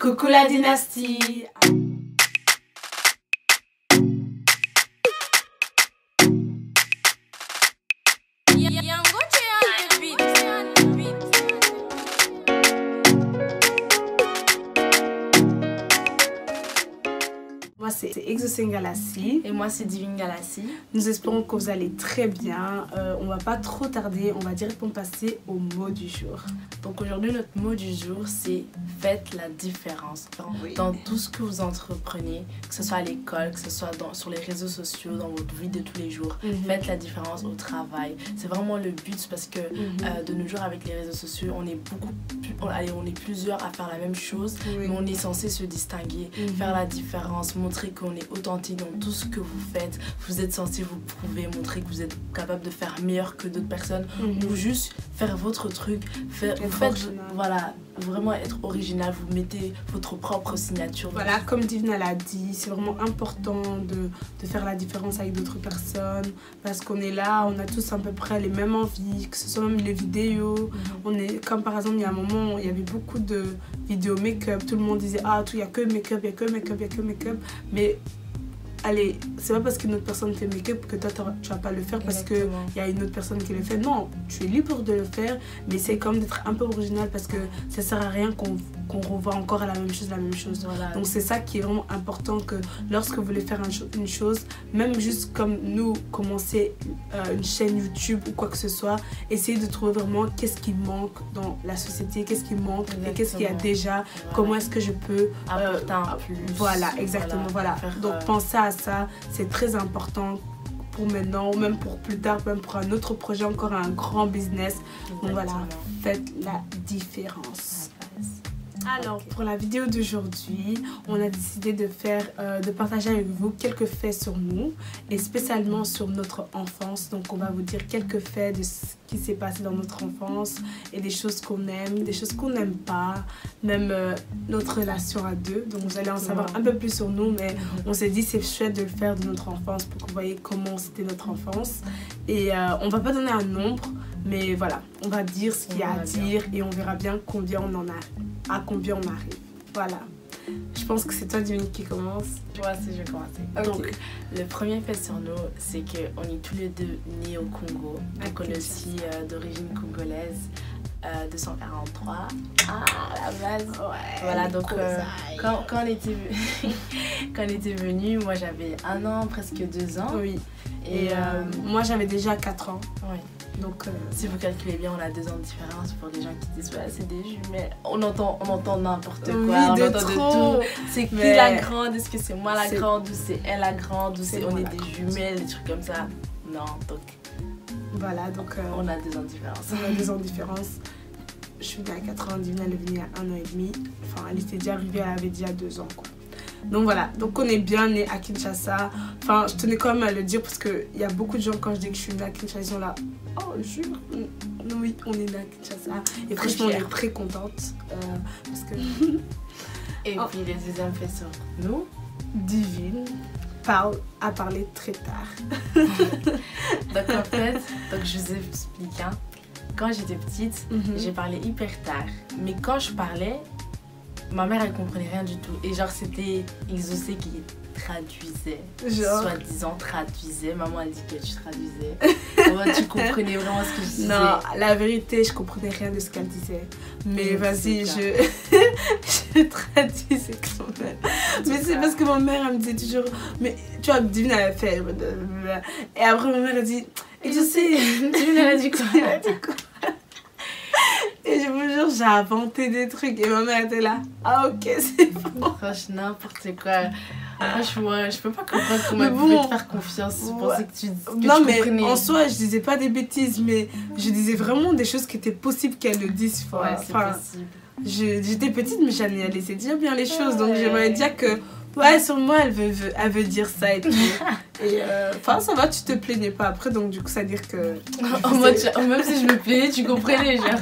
Coucou la dynastie. Moi c'est Exocé Galassi. Et moi c'est Divine Galassi. Nous espérons que vous allez très bien. On va pas trop tarder, on va directement passer au mot du jour. Donc aujourd'hui notre mot du jour c'est faites la différence. Dans tout ce que vous entreprenez, que ce soit à l'école, que ce soit sur les réseaux sociaux, dans votre vie de tous les jours. Faites la différence au travail. C'est vraiment le but parce que de nos jours avec les réseaux sociaux, on est on est plusieurs à faire la même chose, mais on est censé se distinguer, faire la différence, montrer qu'on est authentique dans tout ce que vous faites. Vous êtes censé vous prouver, montrer que vous êtes capable de faire meilleur que d'autres personnes ou juste faire votre truc, voilà, vraiment être original, vous mettez votre propre signature. Voilà, comme Divina l'a dit, c'est vraiment important de faire la différence avec d'autres personnes parce qu'on est là, on a tous à peu près les mêmes envies, que ce soit même les vidéos. On est, comme par exemple, il y a un moment, il y avait beaucoup de vidéos make-up, tout le monde disait ah, il n'y a que make-up, il n'y a que make-up, il n'y a que make-up. Mais allez, c'est pas parce qu'une autre personne fait make-up que toi tu vas pas le faire parce qu'il y a une autre personne qui le fait. Non, tu es libre de le faire, mais c'est comme d'être un peu original parce que ça sert à rien qu'on revoie encore à la même chose. Voilà. Donc c'est ça qui est vraiment important, que lorsque vous voulez faire une chose, même juste comme nous, commencer une chaîne YouTube ou quoi que ce soit, essayez de trouver vraiment qu'est-ce qui manque dans la société, qu'est-ce qui manque et qu'est-ce qu'il y a déjà, comment est-ce que je peux apporter un plus. Voilà, exactement, voilà. Donc pensez à ça, c'est très important pour maintenant, ou même pour plus tard, même pour un autre projet, encore un grand business. Donc voilà, faites la différence. Alors pour la vidéo d'aujourd'hui, on a décidé de partager avec vous quelques faits sur nous et spécialement sur notre enfance. Donc on va vous dire quelques faits de ce qui s'est passé dans notre enfance et des choses qu'on aime, des choses qu'on n'aime pas, même notre relation à deux. Donc vous allez en savoir un peu plus sur nous, mais on s'est dit c'est chouette de le faire de notre enfance pour que vous voyez comment c'était notre enfance. Et on va pas donner un nombre, mais voilà, on va dire ce qu'il y a à dire et on verra bien combien on en a. À combien on arrive. Voilà. Je pense que c'est toi, Divine, qui commence. Moi aussi, je vais commencer. Okay. Donc, le premier fait sur nous, c'est qu'on est tous les deux nés au Congo. Donc, on est aussi d'origine congolaise. 243. Ah, la base. Ouais, voilà, donc quand on était venus, moi j'avais 1 an, presque 2 ans. Oui. Et moi j'avais déjà 4 ans. Oui. Donc si vous calculez bien, on a 2 ans de différence pour des gens qui disent ouais, c'est des jumelles. On entend n'importe quoi. Oui, on de entend trop. De tout. C'est qui la grande? Est-ce que c'est moi la grande ou c'est elle la grande ou on est des jumelles, des trucs comme ça? Non, donc voilà, donc on a 2 ans de différence. On a 2 ans de différence. Je suis née à 4 ans, Divina elle est venue à 1 an et demi. Enfin, elle était déjà arrivée, elle avait déjà 2 ans quoi. Donc voilà, donc on est bien né à Kinshasa. Enfin, je tenais quand même à le dire parce qu'il y a beaucoup de gens, quand je dis que je suis née à Kinshasa, ils sont là. Oh, jure. Oui, on est née à Kinshasa. Et franchement, on est très contente. Parce que... Et puis les deuxièmes faits sur nous, Divine a parlé très tard. Donc en fait, je vous explique. Quand j'étais petite, j'ai parlé hyper tard. Mais quand je parlais, ma mère elle comprenait rien du tout. Et genre c'était Exocé qui traduisait. Soi-disant traduisait. Maman elle dit que tu traduisais. Tu comprenais vraiment ce que je disais. Non, la vérité, je comprenais rien de ce qu'elle disait. Mais vas-y, je traduisais quand même. Mais c'est parce que ma mère elle me disait toujours. Mais tu vois, Divine elle a fait. Et après ma mère elle dit. Exocé, Divine elle a dit quoi? Et je vous jure, j'ai inventé des trucs et ma mère était là. Ah ok, c'est bon. Franchement, n'importe quoi. Franchement, je peux pas comprendre comment elle pouvait te faire confiance. Je pensais que tu non, mais comprenais. en soi, je disais pas des bêtises, mais je disais vraiment des choses qui étaient possibles qu'elle le dise. Ouais, c'est possible. J'étais petite, mais j'allais laisser dire bien les choses. Donc j'aimerais dire que, ouais, sur moi, elle veut dire ça et tout. Et enfin, ça va, tu te plaignais pas après, donc du coup, ça veut dire que. Même si je me plaignais, tu comprenais, genre.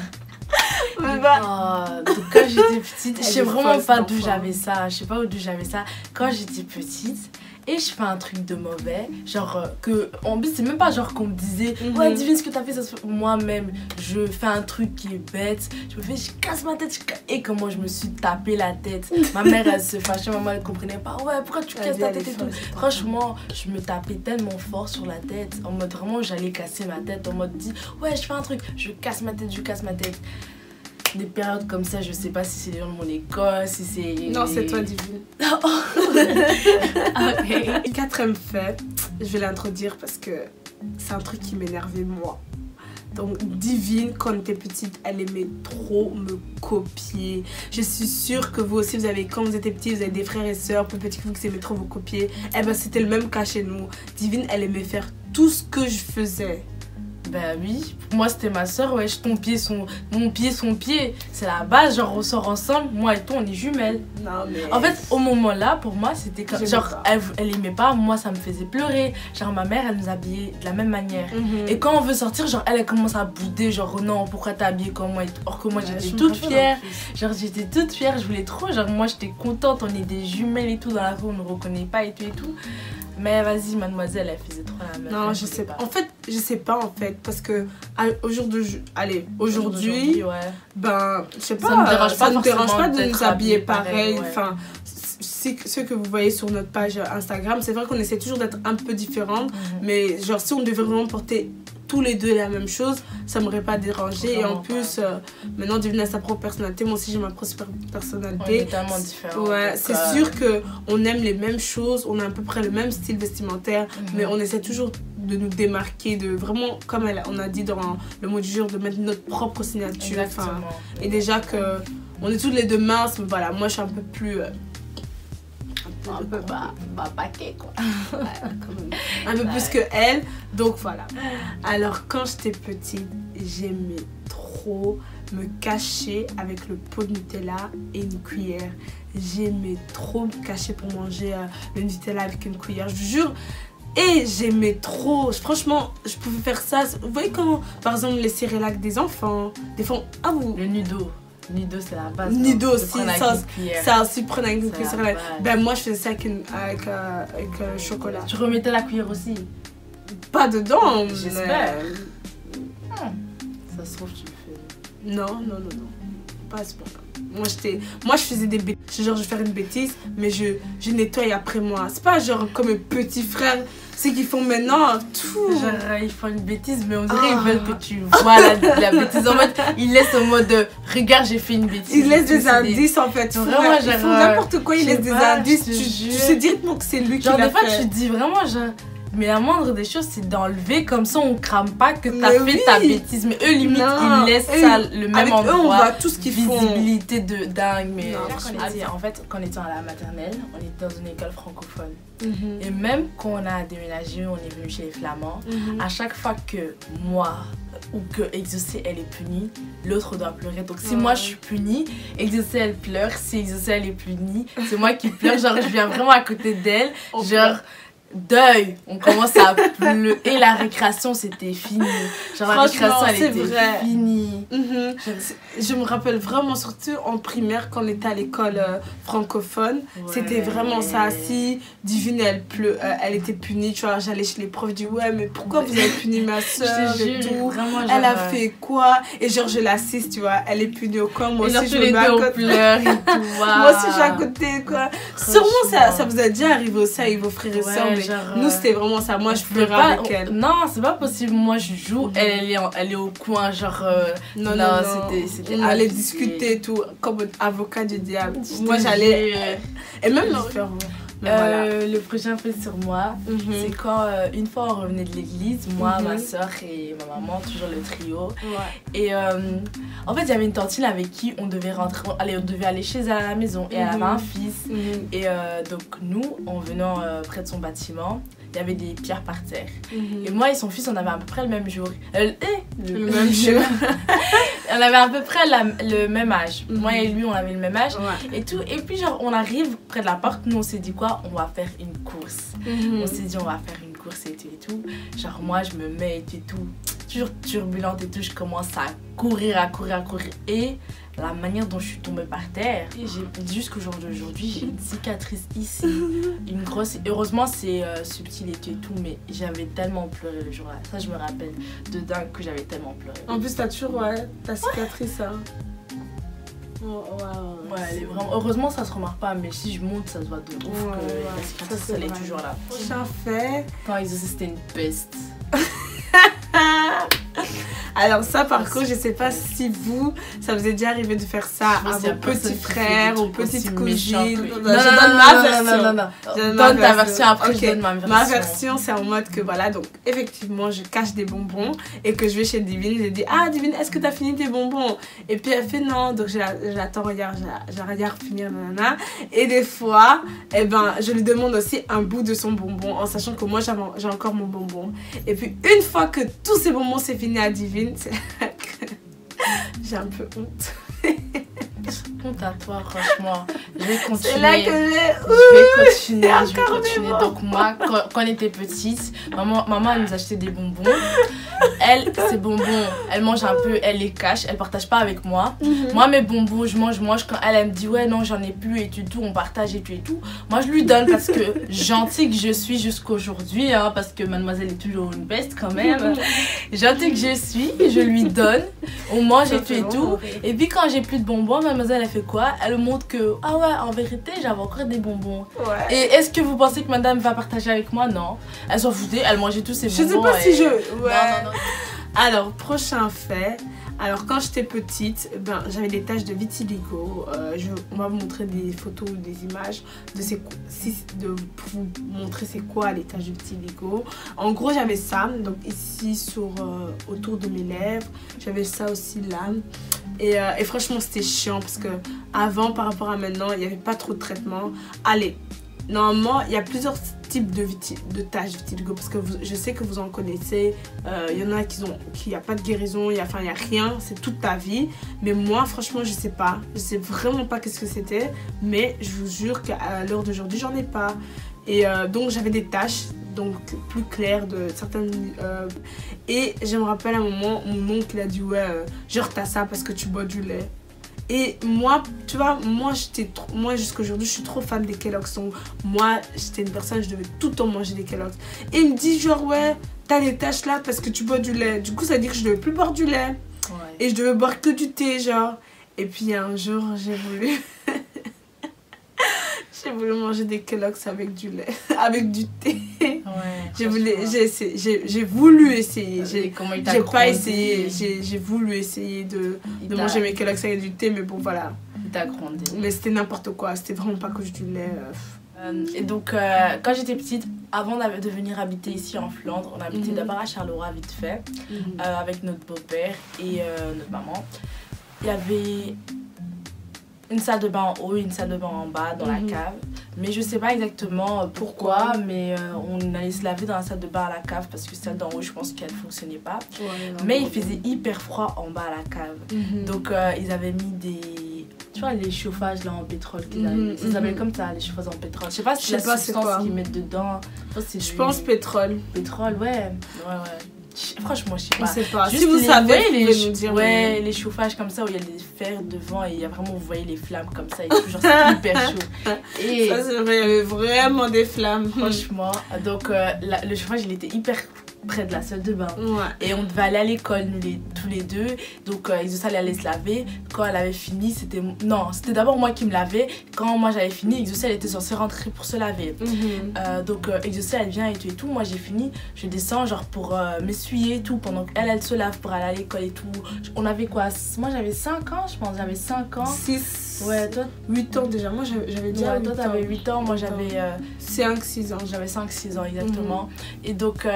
Donc quand j'étais petite, je sais vraiment pas d'où j'avais ça. Je sais pas d'où j'avais ça. Quand j'étais petite, et je fais un truc de mauvais, genre que en plus c'est même pas genre qu'on me disait ouais Divine ce que t'as fait ça se fait. Moi-même je fais un truc qui est bête, je casse ma tête et comment je me suis tapé la tête. Ma mère elle se fâchait, maman elle comprenait pas ouais pourquoi tu casses ta tête et tout. Franchement je me tapais tellement fort sur la tête en mode vraiment j'allais casser ma tête en mode dit ouais je fais un truc, je casse ma tête. Des périodes comme ça, je sais pas si c'est les gens de mon école, si c'est... Non, c'est toi, Divine. Ok. Quatrième fait, je vais l'introduire parce que c'est un truc qui m'énervait moi. Donc Divine, quand elle était petite, elle aimait trop me copier. Je suis sûre que vous aussi, quand vous étiez petits, vous avez des frères et sœurs, plus petits que vous qui aimaient trop vous copier. Eh ben c'était le même cas chez nous. Divine, elle aimait faire tout ce que je faisais. Bah oui, pour moi c'était ma soeur, ouais, mon pied, son pied, c'est la base, genre on sort ensemble, moi et toi on est jumelles. Non mais... En fait au moment là, pour moi c'était comme, genre elle aimait pas, moi ça me faisait pleurer, genre ma mère elle nous habillait de la même manière. Et quand on veut sortir, genre elle commence à bouder, genre non pourquoi t'es habillée comme moi, or que moi j'étais toute fière, genre j'étais toute fière, je voulais trop, genre moi j'étais contente, on est des jumelles et tout dans la rue, on ne reconnaît pas et tout. Mais vas-y, mademoiselle, elle faisait trop la même. Non, je sais pas. En fait, je sais pas en fait. Parce que aujourd'hui, ouais. Ben, je sais pas. Ça me dérange pas de nous habiller pareil. Ouais. Enfin, ce que vous voyez sur notre page Instagram, c'est vrai qu'on essaie toujours d'être un peu différentes. Mais genre, si on devait vraiment porter tous les deux la même chose, ça m'aurait pas dérangé. Et en plus, maintenant, Divine a sa propre personnalité. Moi aussi, j'ai ma propre personnalité. On est tellement différents. Ouais, c'est sûr qu'on aime les mêmes choses, on a à peu près le même style vestimentaire, mais on essaie toujours de nous démarquer, de vraiment, comme on a dit dans le mot du jour, de mettre notre propre signature. Enfin, et déjà que on est toutes les deux minces, mais voilà, moi je suis un peu plus... un peu paquet quoi. Ouais, un peu plus que elle, donc voilà. Alors quand j'étais petite, j'aimais trop me cacher avec le pot de Nutella et une cuillère. J'aimais trop me cacher pour manger le Nutella avec une cuillère, je vous jure. Et j'aimais trop, franchement, je pouvais faire ça. Vous voyez quand, par exemple, les céréales des enfants, des fois, le Nido, c'est la base. Nido aussi, ça aussi prendre avec une cuillère. Ben moi, je faisais ça avec chocolat. Tu remettais la cuillère aussi? Pas dedans, j'espère. Ça se trouve, tu le fais. Non. Pas à ce point-là. Moi, je faisais des bêtises. Genre, je vais faire une bêtise, mais je nettoie après moi. C'est pas genre comme un petit frère, c'est qu'ils font maintenant tout. Genre, ils font une bêtise, mais on dirait qu'ils veulent que tu vois la bêtise. En mode, ils laissent en mode, regarde, j'ai fait une bêtise. Ils laissent des indices en fait. Vraiment, ils font n'importe quoi, ils laissent des indices. Tu sais directement que c'est lui qui l'a fait. Genre, des fois, tu te dis vraiment, genre. Mais la moindre des choses, c'est d'enlever, comme ça on crame pas que t'as fait ta bêtise. Mais eux, limite, ils laissent ça le même endroit. Eux, on voit tout ce qu'ils font. Visibilité de dingue. Mais en fait, quand on était à la maternelle, on était dans une école francophone. Et même quand on a déménagé, on est venu chez les Flamands, à chaque fois que moi ou que Exaucée elle est punie, l'autre doit pleurer. Donc si moi je suis punie, Exaucée elle pleure. Si Exaucée elle est punie, c'est moi qui pleure. Genre, je viens vraiment à côté d'elle. Genre. Deuil, on commence à pleurer. Et la récréation c'était fini. Genre la récréation elle était finie. Je me rappelle vraiment, surtout en primaire quand on était à l'école francophone, c'était vraiment ça. Si Divine elle était punie, tu vois, j'allais chez les profs, je dis ouais mais pourquoi vous avez puni ma soeur et tout, elle a fait quoi, et genre je l'assiste, tu vois, elle est punie au coin, moi aussi je me mets à côté. Moi aussi je suis à côté quoi. Sûrement ça vous a déjà arrivé aussi avec vos frères et sœurs. Genre, nous c'était vraiment ça, moi je pleurais avec elle. Non, c'est pas possible, moi je joue, elle est au coin, genre non, c'était on allait discuter et tout, comme avocat du diable. Moi j'allais et même le prochain fait sur moi, c'est quand une fois on revenait de l'église, moi, ma soeur et ma maman, toujours le trio. Et en fait il y avait une tantine avec qui on devait aller chez elle à la maison, et elle avait un fils. Et donc nous, en venant près de son bâtiment, il y avait des pierres par terre. Et moi et son fils, on avait à peu près le même jour. Le même jour. On avait à peu près le même âge. Moi et lui, on avait le même âge. Et tout. Et puis genre, on arrive près de la porte. Nous, on s'est dit quoi? On va faire une course. On s'est dit, on va faire une course et tout. Genre, moi, je me mets et tout. toujours turbulente et tout. Je commence à courir. Et la manière dont je suis tombée par terre, jusqu'au jour d'aujourd'hui, j'ai une cicatrice ici. Une grosse... Heureusement, c'est subtil et tout, mais j'avais tellement pleuré le jour-là. Ça, je me rappelle de dingue que j'avais tellement pleuré. En plus, t'as toujours ta cicatrice, hein. Ouais, elle est vraiment... Heureusement, ça se remarque pas, mais si je monte, ça se voit de ouf que la cicatrice, elle est toujours là. Prochain fait. Quand Exaucé, c'était une peste. Alors ça par contre je sais pas si vous ça vous est déjà arrivé de faire ça à vos petits frères ou petites cousines. Je donne ma version. Donne ta version après je donne ma version. Ma version c'est en mode que voilà, donc effectivement je cache des bonbons et que je vais chez Divine, je dis ah Divine est-ce que t'as fini tes bonbons, et puis elle fait non, donc j'attends, regarde finir nanana, et des fois eh ben je lui demande aussi un bout de son bonbon en sachant que moi j'ai encore mon bonbon, et puis une fois que tous ces bonbons c'est fini à Divine, c'est là que j'ai un peu honte. Honte à toi, franchement. Je vais continuer. C'est là que je vais continuer. Donc moi, quand on était petite, maman elle nous achetait des bonbons. Elle, ces bonbons, elle mange un peu, elle les cache, elle partage pas avec moi. Moi, mes bonbons, je mange. Quand elle me dit ouais non j'en ai plus et tout, on partage et tout. Moi je lui donne parce que gentille que je suis jusqu'aujourd'hui, hein, parce que mademoiselle est toujours une bête quand même. Gentille que je suis, je lui donne, on mange et tout. Et puis quand j'ai plus de bonbons, mademoiselle elle fait quoi? Elle me montre que ah ouais en vérité j'avais encore des bonbons. Et est-ce que vous pensez que madame va partager avec moi? Non, elle s'en foutait, elle mangeait tous ses bonbons. Je sais pas si je... Non. Alors prochain fait. Alors quand j'étais petite, ben, j'avais des taches de vitiligo. On va vous montrer des photos ou des images pour vous montrer c'est quoi les taches de vitiligo. En gros j'avais ça, donc ici autour de mes lèvres. J'avais ça aussi là. Et franchement c'était chiant parce que avant par rapport à maintenant il n'y avait pas trop de traitement. Allez, normalement il y a plusieurs types de taches de vitiligo parce que je sais que vous en connaissez. Il y en a qui a pas de guérison, il y a rien, c'est toute ta vie. Mais moi franchement je sais pas, je sais vraiment pas qu'est-ce que c'était, mais je vous jure qu'à l'heure d'aujourd'hui j'en ai pas. Et donc j'avais des taches donc plus claires de certaines et je me rappelle à un moment mon oncle a dit ouais genre t'as ça parce que tu bois du lait. Et moi, tu vois, moi jusqu'aujourd'hui, je suis trop fan des Kellogg's. Donc, moi, j'étais une personne, je devais tout le temps manger des Kellogg's. Et il me dit, genre, ouais, t'as des taches là parce que tu bois du lait. Du coup, ça veut dire que je devais plus boire du lait. Ouais. Et je devais boire que du thé, genre. Et puis, un jour, j'ai voulu... j'ai voulu manger des Kellogg's avec du lait, avec du thé. Ouais, j'ai voulu essayer. J'ai pas essayé. J'ai voulu essayer de manger mes Kellogg's avec du thé, mais bon, voilà. Il t'a grondé. Mais c'était n'importe quoi. C'était vraiment pas que du lait. Et donc, quand j'étais petite, avant de venir habiter ici en Flandre, on habitait d'abord à Charleroi vite fait, avec notre beau-père et notre maman. Il y avait une salle de bain en haut et une salle de bain en bas dans la cave. Mais je sais pas exactement pourquoi, mais on allait se laver dans la salle de bain à la cave parce que celle d'en haut, je pense qu'elle fonctionnait pas. Mais il faisait hyper froid en bas à la cave. Donc ils avaient mis des... Tu vois les chauffages là en pétrole qu'ils avaient. Ils s'appellent comme ça, les chauffages en pétrole. Je sais pas si c'est la substance qu'ils mettent dedans. Je pense pétrole. Pétrole, ouais. Franchement, je sais pas. On sait pas. Juste si vous savez, vous nous dire. Ouais, les chauffages comme ça où il y a des fers devant et il y a vraiment, vous voyez les flammes comme ça et tout, genre c'est hyper chaud. Et ça c'est vrai, il y avait vraiment des flammes. Franchement, donc le chauffage il était hyper près de la salle de bain. Et on devait aller à l'école tous les deux. Donc Exaucé elle allait se laver. Quand elle avait fini, c'était d'abord moi qui me lavais. Quand moi j'avais fini, Exaucé elle était censée rentrer pour se laver. Donc Exaucé elle vient et tout. Moi j'ai fini, je descends genre pour m'essuyer et tout pendant qu'elle se lave pour aller à l'école et tout. On avait quoi? Moi j'avais 5 ans, je pense, j'avais 5 ans. 6. Ouais, toi 8 ans déjà. Moi j'avais déjà 8 toi t'avais 8 ans, moi j'avais 5-6 ans. J'avais 5-6 ans exactement. Et donc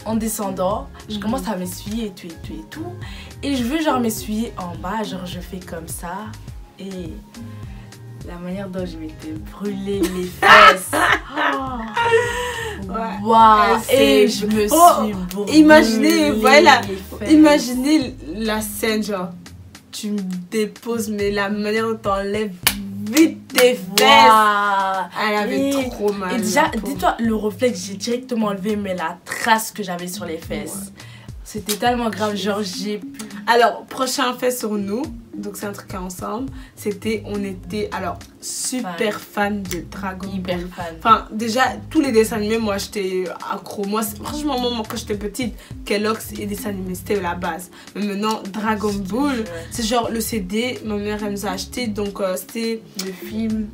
en descendant, je commence à m'essuyer et tout. Et je veux genre m'essuyer en bas, genre je fais comme ça. Et la manière dont je m'étais brûlé les fesses. Waouh! Et je me suis brûlée. Imaginez la scène, genre tu me déposes, mais la manière dont t'enlèves vite tes fesses. Elle avait trop mal. Et déjà, dis-toi, le réflexe, j'ai directement enlevé, mais la trace que j'avais sur les fesses. C'était tellement grave, genre j'ai pu... Alors, prochain fait sur nous, donc c'est un truc ensemble, c'était, on était, alors, super fan de Dragon Ball. Hyper fan. Enfin, déjà, tous les dessins animés, moi, j'étais accro. Moi, franchement, moi, quand j'étais petite, Kellogg's et dessins animés, c'était la base. Mais maintenant, Dragon Ball, c'est genre le CD, ma mère, elle nous a acheté, donc c'était... Le film.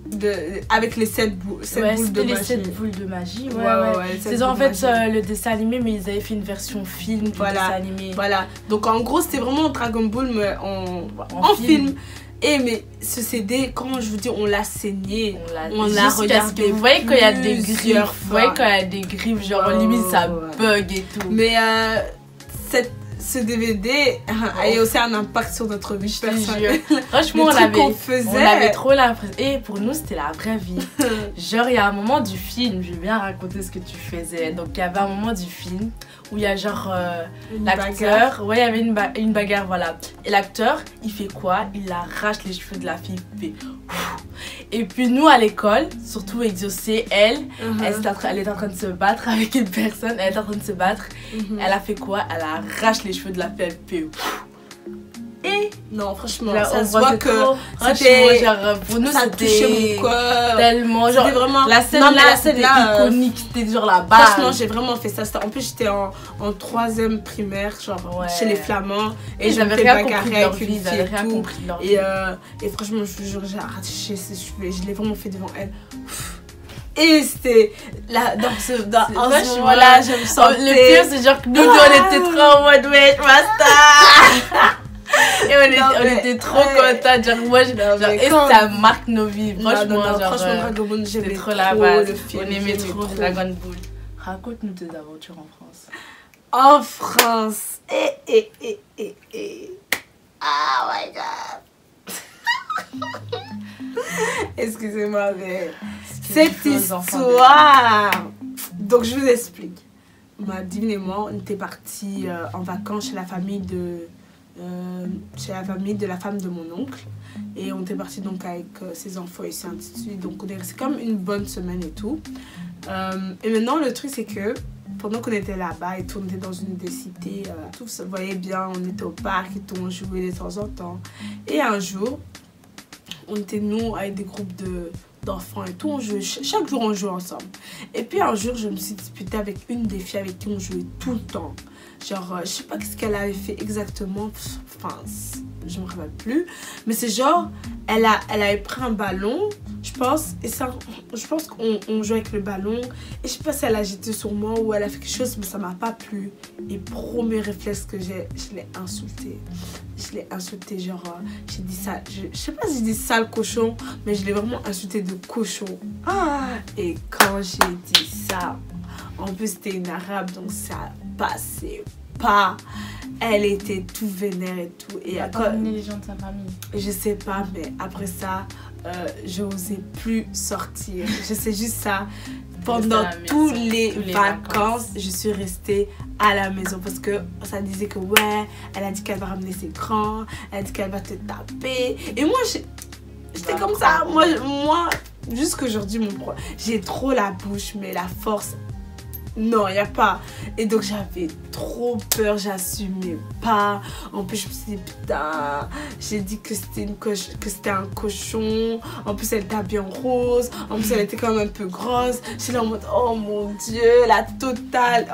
Avec les 7 boules de magie. Les 7 boules de magie, ouais. C'est en fait le dessin animé, mais ils avaient fait une version film du dessin animé. Voilà, donc en gros, c'était vraiment Dragon Ball, mais en film. Et mais ce CD, comment je vous dis, on l'a saigné, on l'a regardé. Vous voyez quand il y a des griffes, vous voyez quand il y a des griffes, genre limite ça bug et tout. Mais ce DVD a eu aussi un impact sur notre vie personnelle. Franchement, on avait trop l'impression. Et pour nous, c'était la vraie vie. Genre, il y a un moment du film, je vais bien raconter ce que tu faisais. Donc, il y avait un moment du film où il y a genre l'acteur. Ouais, il y avait une bagarre, voilà. Et l'acteur, il fait quoi? Il arrache les cheveux de la fille. Et puis nous à l'école, surtout Exaucé, elle est en train de se battre avec une personne, elle est en train de se battre. Elle a fait quoi? Elle arrache les cheveux de la fille. Et non, franchement, là, ça se voit que c'était genre pour nous c'était tellement genre vraiment la scène là c'était iconique, c'était genre la base. Franchement, j'ai vraiment fait ça. En plus, j'étais en 3e primaire, genre chez les Flamands, et j'avais rien compris de leur vie, j'avais rien compris de leur vie. Et franchement, je vous jure, j'ai arraché ses cheveux, je l'ai vraiment fait devant elle. Et c'était là, dans ce moment-là, je me sentais... Le pire, c'est genre que nous, on était trop en mode wesh, basta. Et on était trop contents, genre moi, et ça marque nos vies, franchement, franchement, Dragon Ball, j'aimais trop la base, le film, on aimait trop Dragon Ball. Raconte-nous tes aventures en France. En France, oh my god. Excusez-moi, mais cette histoire. Donc, je vous explique. Divine et moi, on était partis en vacances chez la famille de la femme de mon oncle. Et on était partis donc avec ses enfants et ainsi de suite. Donc, on est resté comme une bonne semaine et tout. Et maintenant, le truc, c'est que pendant qu'on était là-bas et tout, on était dans une des cités, tout se voyait bien, on était au parc et tout, on jouait de temps en temps. Et un jour, on était nous avec des groupes d'enfants et tout, on jouait, chaque jour on jouait ensemble. Et puis un jour, je me suis disputée avec une des filles avec qui on jouait tout le temps. Genre, je sais pas ce qu'elle avait fait exactement, enfin, je me rappelle plus. Mais c'est genre, elle avait pris un ballon, je pense, et ça, je pense qu'on jouait avec le ballon. Et je sais pas si elle a jeté sur moi ou elle a fait quelque chose, mais ça m'a pas plu. Et premier réflexe que j'ai, je l'ai insultée. Je l'ai insulté, genre, j'ai dit ça, je sais pas si j'ai dit sale cochon, mais je l'ai vraiment insulté de cochon. Et quand j'ai dit ça, en plus c'était une arabe, donc ça passait pas. Elle était tout vénère et tout. Et après, les gens de sa famille. Je sais pas, mais après ça, je n'osais plus sortir. Je sais juste ça. Pendant tous les vacances, je suis restée à la maison parce que ça disait que ouais, elle a dit qu'elle va ramener ses grands, elle a dit qu'elle va te taper. Et moi, j'étais comme ça. Moi jusqu'aujourd'hui, j'ai trop la bouche, mais la force, non, il n'y a pas. Et donc j'avais trop peur, j'assumais pas. En plus je me suis dit putain, j'ai dit que c'était un cochon. En plus elle était habillée en rose. En plus elle était quand même un peu grosse. J'étais là en mode oh mon dieu, la totale.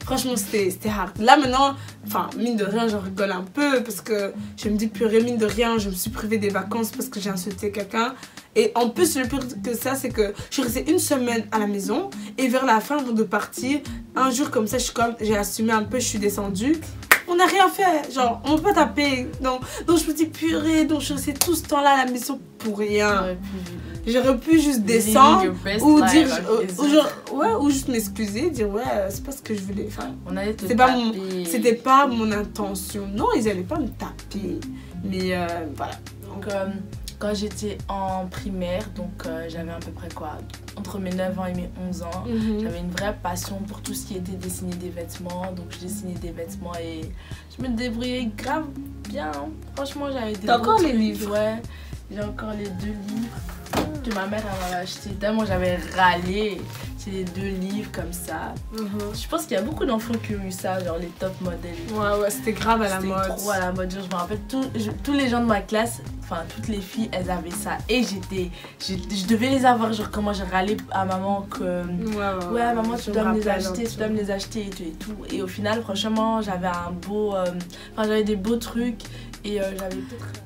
Franchement c'était hard. Là maintenant, enfin mine de rien, j'en rigole un peu parce que je me dis purée, mine de rien, je me suis privée des vacances parce que j'ai insulté quelqu'un. Et en plus, le pire que ça, c'est que je suis restée une semaine à la maison. Et vers la fin, avant de partir, un jour comme ça, j'ai assumé un peu, je suis descendue. On n'a rien fait, genre, on ne peut pas taper. Donc je me dis purée, donc je suis restée tout ce temps-là à la maison pour rien. J'aurais pu juste descendre ou dire, ou juste m'excuser, dire ouais, c'est pas ce que je voulais. Enfin, c'était pas mon intention. Non, ils allaient pas me taper. Mais voilà. Donc, quand j'étais en primaire, donc j'avais à peu près quoi, entre mes 9 ans et mes 11 ans, j'avais une vraie passion pour tout ce qui était dessiner des vêtements. Donc je dessinais des vêtements et je me débrouillais grave bien. Franchement, j'avais des... T'as encore les livres? Ouais, j'ai encore les 2 livres que ma mère m'avait acheté. Tellement j'avais râlé. c'est les 2 livres comme ça. Je pense qu'il y a beaucoup d'enfants qui ont eu ça, genre les top modèles. Ouais, c'était grave à la mode. C'était trop à la mode. Genre, je me rappelle, tous les gens de ma classe, enfin toutes les filles, elles avaient ça. Et je devais les avoir, genre comment j'ai râlé à maman que ouais maman tu dois me les acheter, et tout. Et au final, franchement, j'avais j'avais des beaux trucs. Et j'avais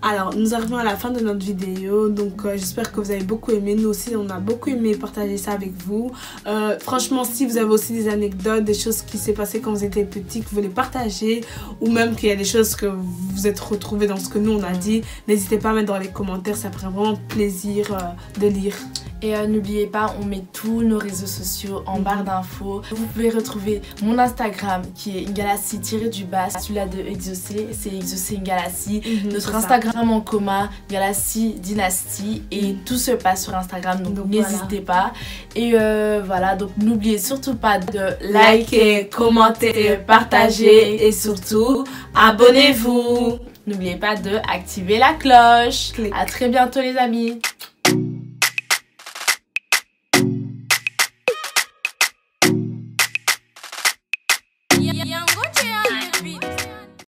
Alors, nous arrivons à la fin de notre vidéo, donc j'espère que vous avez beaucoup aimé. Nous aussi, on a beaucoup aimé partager ça avec vous. Franchement, si vous avez aussi des anecdotes, des choses qui s'est passées quand vous étiez petit, que vous voulez partager, ou même qu'il y a des choses que vous vous êtes retrouvés dans ce que nous on a dit, n'hésitez pas à mettre dans les commentaires, ça ferait vraiment plaisir de lire. Et n'oubliez pas, on met tous nos réseaux sociaux en barre d'infos. Vous pouvez retrouver mon Instagram qui est Ngalassi-du-bas, celui-là de Exaucé, c'est Exaucé Ngalassi. Notre Instagram en commun, Ngalassi Dynasty, et tout se passe sur Instagram, donc n'hésitez pas. Et voilà, donc n'oubliez surtout pas de liker, commenter, partager et surtout abonnez-vous. N'oubliez pas de activer la cloche. À très bientôt les amis.